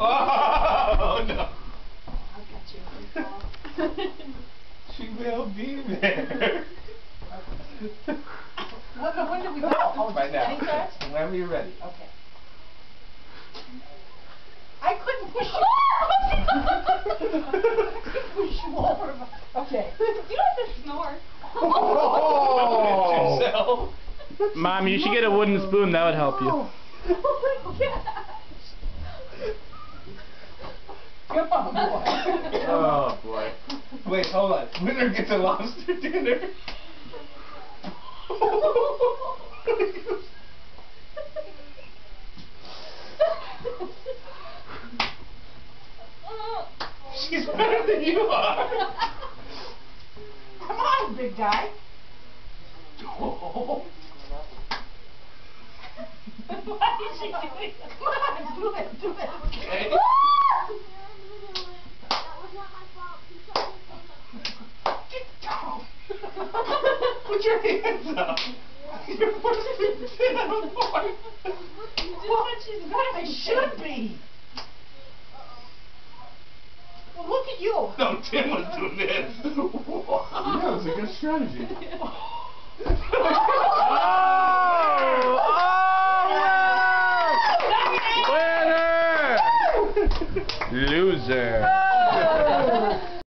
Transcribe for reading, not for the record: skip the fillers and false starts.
Oh no! I got you. She will be there. When do we go? Oh, Right now. anytime? Whenever you're ready. Okay. I couldn't push you. Push you over. Okay. You don't have to snore. Oh! Mom, you should get a wooden spoon. That would help you. Oh my gosh. Come on, boy. Oh boy. Wait, hold on. Winner gets a lobster dinner. She's better than you are. Come on, big guy. Oh. Why is she doing that? Come on, do it, do it. Okay. Get down. Put your hands up. You're forcing me to sit on the floor. Well, I should be. Well, look at you. No, Tim was doing this. Yeah, it was a good strategy. Winner! Loser.